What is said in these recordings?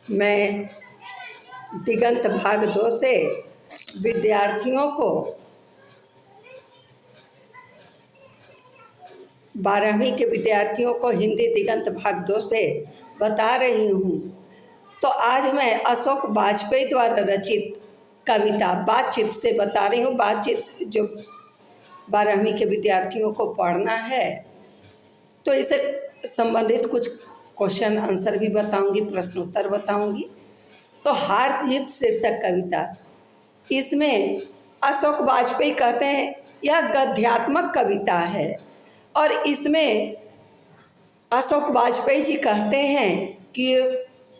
मैं दिगंत भाग 2 से विद्यार्थियों को 12वीं के विद्यार्थियों को हिंदी दिगंत भाग 2 से बता रही हूँ। तो आज मैं अशोक वाजपेयी द्वारा रचित कविता बातचीत से बता रही हूँ। बातचीत जो 12वीं के विद्यार्थियों को पढ़ना है, तो इससे संबंधित कुछ क्वेश्चन आंसर भी बताऊंगी, प्रश्नोत्तर बताऊंगी। तो हार जीत शीर्षक कविता, इसमें अशोक वाजपेयी कहते हैं यह गद्यात्मक कविता है और इसमें अशोक वाजपेयी जी कहते हैं कि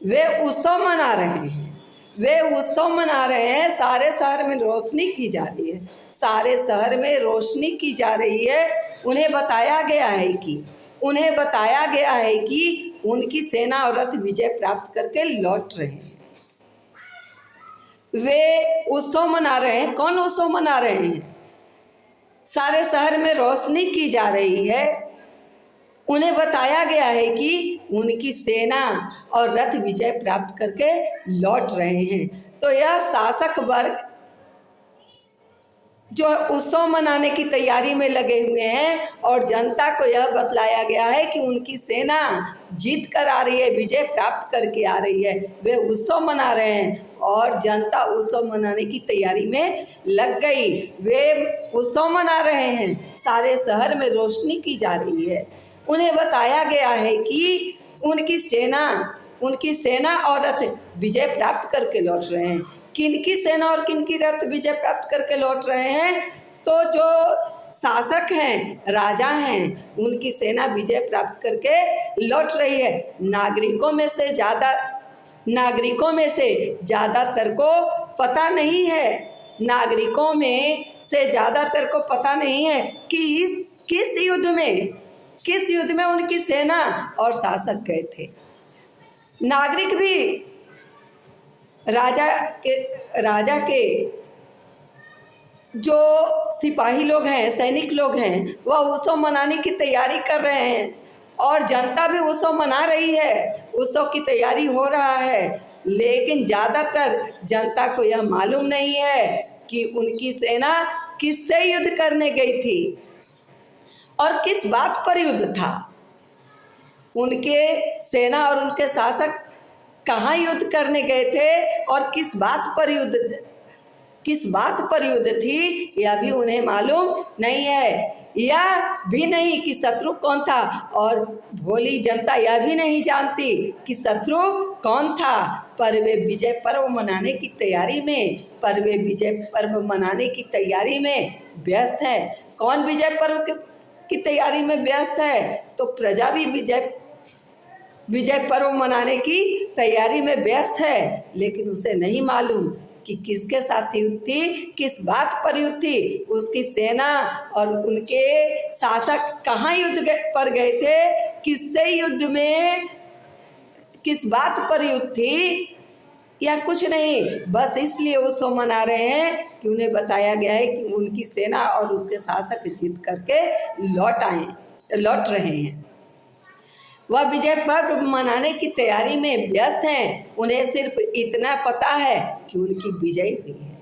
वे उत्सव मना रहे हैं। वे उत्सव मना रहे हैं। सारे शहर में रोशनी की जा रही है, सारे शहर में रोशनी की जा रही है। उन्हें बताया गया है कि उनकी सेना और रथ विजय प्राप्त करके लौट रहे हैं। वे उत्सव मना रहे हैं। कौन उत्सव मना रहे हैं? सारे शहर में रोशनी की जा रही है। उन्हें बताया गया है कि उनकी सेना और रथ विजय प्राप्त करके लौट रहे हैं। तो यह शासक वर्ग जो उत्सव मनाने की तैयारी में लगे हुए हैं और जनता को यह बतलाया गया है कि उनकी सेना जीत कर आ रही है, विजय प्राप्त करके आ रही है। वे उत्सव मना रहे हैं और जनता उत्सव मनाने की तैयारी में लग गई। वे उत्सव मना रहे हैं, सारे शहर में रोशनी की जा रही है। उन्हें बताया गया है कि उनकी सेना और रथ विजय प्राप्त करके लौट रहे हैं। किनकी सेना और किनकी रथ विजय प्राप्त करके लौट रहे हैं? तो जो शासक हैं, राजा हैं, उनकी सेना विजय प्राप्त करके लौट रही है। नागरिकों में से ज़्यादातर को पता नहीं है कि किस युद्ध में उनकी सेना और शासक गए थे। नागरिक भी राजा के जो सिपाही लोग हैं, सैनिक लोग हैं, वह उत्सव मनाने की तैयारी कर रहे हैं और जनता भी उत्सव मना रही है। उत्सव की तैयारी हो रहा है, लेकिन ज़्यादातर जनता को यह मालूम नहीं है कि उनकी सेना किससे युद्ध करने गई थी और किस बात पर युद्ध था। उनके सेना और उनके शासक कहाँ युद्ध करने गए थे और किस बात पर युद्ध थी, यह भी उन्हें मालूम नहीं है। यह भी नहीं कि शत्रु कौन था, और भोली जनता यह भी नहीं जानती कि शत्रु कौन था। पर वे विजय पर्व मनाने की तैयारी में व्यस्त है। कौन विजय पर्व की तैयारी में व्यस्त है? तो प्रजा भी विजय पर्व मनाने की तैयारी में व्यस्त है, लेकिन उसे नहीं मालूम कि किसके साथ युद्ध थी, किस बात पर युद्ध थी। उसकी सेना और उनके शासक कहाँ युद्ध पर गए थे, किस बात पर युद्ध थी, या कुछ नहीं। बस इसलिए उत्सव मना रहे हैं कि उन्हें बताया गया है कि उनकी सेना और उसके शासक जीत करके लौट रहे हैं। वह विजय पर्व मनाने की तैयारी में व्यस्त हैं। उन्हें सिर्फ इतना पता है कि उनकी विजय हुई है।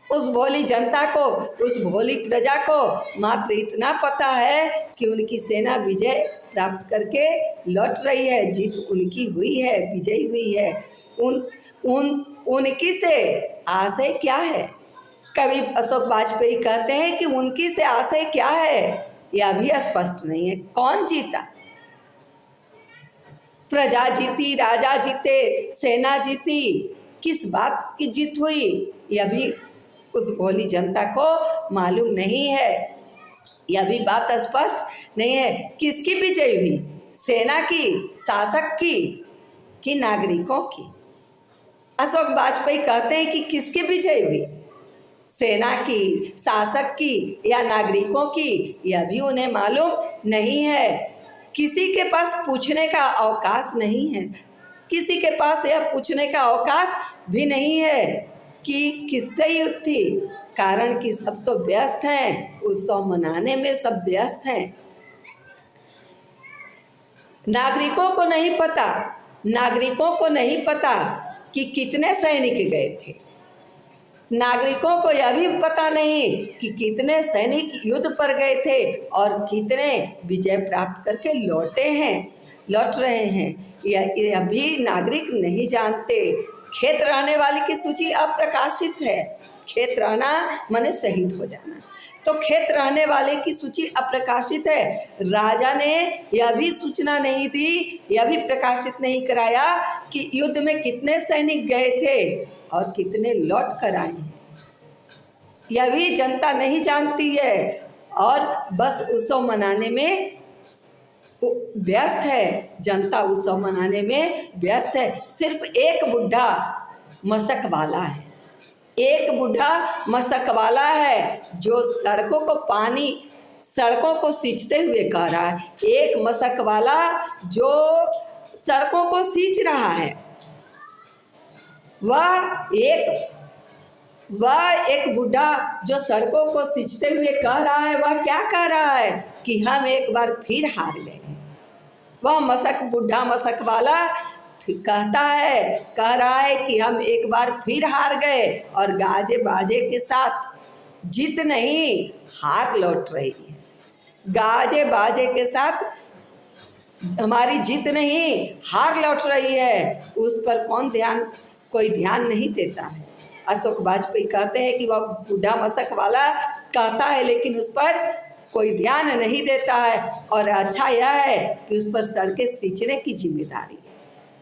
उस भोली जनता को, उस भोली प्रजा को मात्र इतना पता है कि उनकी सेना विजय प्राप्त करके लौट रही है, जीत उनकी हुई है, विजयी हुई है। उनकी से आशय क्या है? कवि अशोक वाजपेयी कहते हैं कि उनकी से आशय क्या है, यह भी स्पष्ट नहीं है। कौन जीता? प्रजा जीती, राजा जीते, सेना जीती, किस बात की जीत हुई, यह भी उस भोली जनता को मालूम नहीं है। यह भी बात स्पष्ट नहीं है। किसकी विजय हुई? सेना की, शासक की, कि नागरिकों की? अशोक वाजपेयी कहते हैं कि किसकी विजय हुई, सेना की, शासक की या नागरिकों की, यह भी उन्हें मालूम नहीं है। किसी के पास पूछने का अवकाश नहीं है। किसी के पास यह पूछने का अवकाश भी नहीं है कि किससे युद्ध थी, कारण कि सब तो व्यस्त हैं, उत्सव मनाने में सब व्यस्त हैं। नागरिकों को नहीं पता नागरिकों को नहीं पता कि कितने सैनिक गए थे। नागरिकों को यह भी पता नहीं कि कितने सैनिक युद्ध पर गए थे और कितने विजय प्राप्त करके लौट रहे हैं। यह भी नागरिक नहीं जानते। खेत रहने वाले की सूची अप्रकाशित है। खेत रहना माने शहीद हो जाना। तो खेत रहने वाले की सूची अप्रकाशित है। राजा ने यह भी सूचना नहीं दी, यह भी प्रकाशित नहीं कराया कि युद्ध में कितने सैनिक गए थे और कितने लौट कर आए हैं। यह भी जनता नहीं जानती है और बस उत्सव मनाने में व्यस्त है। जनता उत्सव मनाने में व्यस्त है। सिर्फ एक बुढ़ा मशक वाला है, एक बूढ़ा मशक वाला है जो सड़कों को सींचते हुए कह रहा है। एक मशक वाला जो सड़कों को सींच रहा है, वह एक बूढ़ा जो सड़कों को सींचते हुए कह रहा है, वह क्या कह रहा है कि हम एक बार फिर हार गए। वह बूढ़ा मशक वाला कह रहा है कि हम एक बार फिर हार गए और गाजे बाजे के साथ जीत नहीं, हार लौट रही है। गाजे बाजे के साथ हमारी जीत नहीं, हार लौट रही है। उस पर कोई ध्यान नहीं देता है। अशोक वाजपेयी कहते हैं कि वह बूढ़ा मशक वाला कहता है लेकिन उस पर कोई ध्यान नहीं देता है। और अच्छा यह है कि उस पर सड़कें सींचने की जिम्मेदारी है।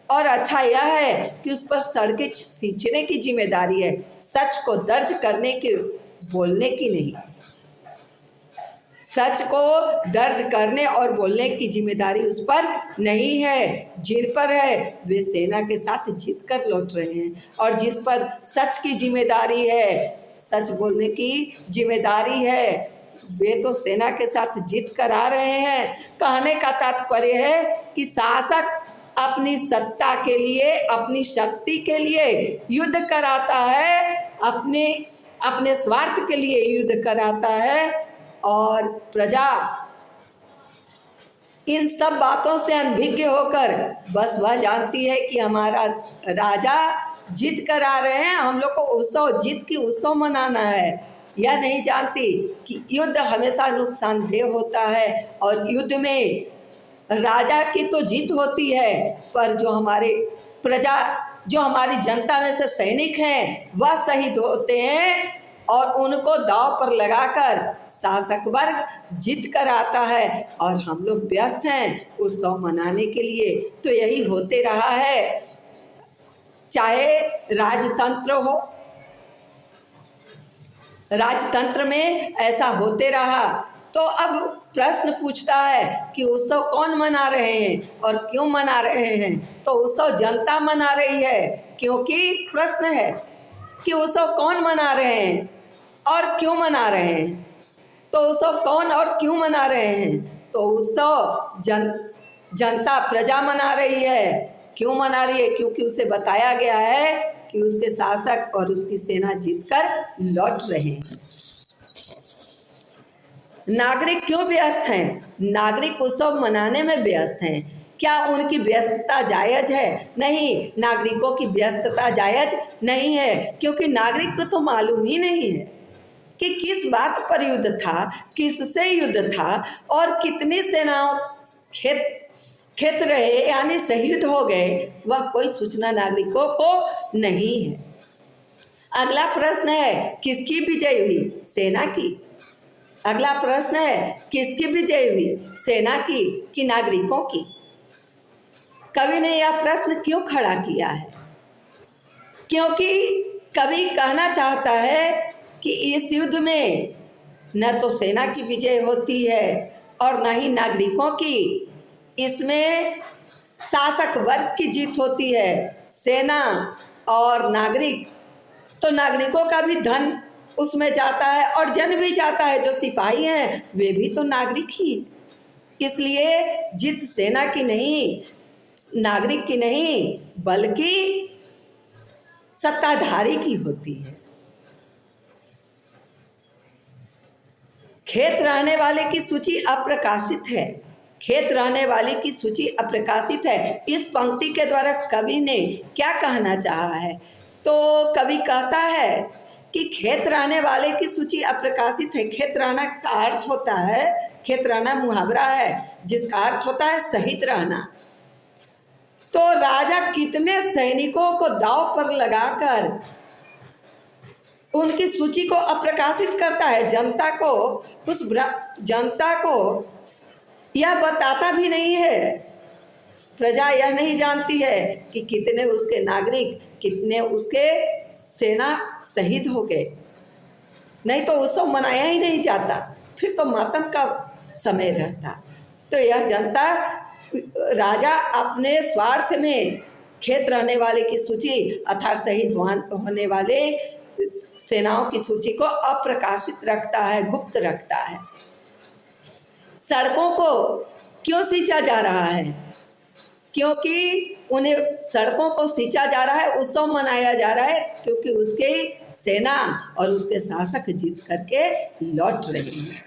और अच्छा यह है कि उस पर सड़कें सींचने की जिम्मेदारी है, सच को दर्ज करने की, बोलने की नहीं। सच को दर्ज करने और बोलने की जिम्मेदारी उस पर नहीं है। जिन पर है वे सेना के साथ जीत कर लौट रहे हैं और जिस पर सच की जिम्मेदारी है, सच बोलने की जिम्मेदारी है, वे तो सेना के साथ जीत कर आ रहे हैं। कहने का तात्पर्य है कि शासक अपनी सत्ता के लिए, अपनी शक्ति के लिए युद्ध कराता है, अपने स्वार्थ के लिए युद्ध कराता है और प्रजा इन सब बातों से अनभिज्ञ होकर बस वह जानती है कि हमारा राजा जीत कर आ रहे हैं, हम लोग को जीत की उत्सव मनाना है। यह नहीं जानती कि युद्ध हमेशा नुकसानदेह होता है और युद्ध में राजा की तो जीत होती है, पर जो हमारी जनता में से सैनिक हैं वह शहीद होते हैं और उनको दांव पर लगाकर शासक वर्ग जीत कर आता है और हम लोग व्यस्त हैं उत्सव मनाने के लिए। तो यही होते रहा है, चाहे राजतंत्र हो, राजतंत्र में ऐसा होते रहा। तो अब प्रश्न पूछता है कि उत्सव कौन मना रहे हैं और क्यों मना रहे हैं। तो उत्सव जनता मना रही है, क्योंकि प्रश्न है कि उत्सव कौन मना रहे हैं और क्यों मना रहे हैं। तो उत्सव कौन और क्यों मना रहे हैं। तो उत्सव जनता प्रजा मना रही है। क्यों मना रही है, क्योंकि उसे बताया गया है कि उसके शासक और उसकी सेना जीतकर लौट रहे हैं। नागरिक क्यों व्यस्त हैं। नागरिक उत्सव मनाने में व्यस्त हैं। क्या उनकी व्यस्तता जायज है। नहीं, नागरिकों की व्यस्तता जायज नहीं है, क्योंकि नागरिक को तो मालूम ही नहीं है कि किस बात पर युद्ध था, किससे युद्ध था और कितनी सेनाओं खेत रहे यानी शहीद हो गए, वह कोई सूचना नागरिकों को नहीं है। अगला प्रश्न है किसकी विजय हुई। सेना की। अगला प्रश्न है किसकी विजय हुई, सेना की कि नागरिकों की। कवि ने यह प्रश्न क्यों खड़ा किया है, क्योंकि कवि कहना चाहता है कि इस युद्ध में न तो सेना की विजय होती है और न ही नागरिकों की। इसमें शासक वर्ग की जीत होती है। सेना और नागरिक, तो नागरिकों का भी धन उसमें जाता है और जन भी जाता है। जो सिपाही हैं वे भी तो नागरिक ही। इसलिए जीत सेना की नहीं, नागरिक की नहीं, बल्कि सत्ताधारी की होती है। खेत रहने वाले की सूची अप्रकाशित है। खेत रहने वाले की सूची अप्रकाशित है। इस पंक्ति के द्वारा कवि ने क्या कहना चाहा है? तो कवि कहता है कि खेत रहने वाले की सूची अप्रकाशित है। खेत रहना का अर्थ होता है, खेत रहना मुहावरा है जिसका अर्थ होता है शहीद रहना। तो राजा कितने सैनिकों को दांव पर लगाकर उनकी सूची को अप्रकाशित करता है। जनता को यह बताता भी नहीं है। प्रजा यह नहीं जानती है कि कितने उसके नागरिक, कितने उसके सेना शहीद हो गए। नहीं तो उत्सव मनाया ही नहीं जाता, फिर तो मातम का समय रहता। तो यह जनता, राजा अपने स्वार्थ में खेत रहने वाले की सूची अर्थात शहीद होने वाले सेनाओं की सूची को अप्रकाशित रखता है, गुप्त रखता है। सड़कों को क्यों सींचा जा रहा है? क्योंकि उन्हें सड़कों को सींचा जा रहा है, उत्सव मनाया जा रहा है, क्योंकि उसके सेना और उसके शासक जीत करके लौट रहे हैं।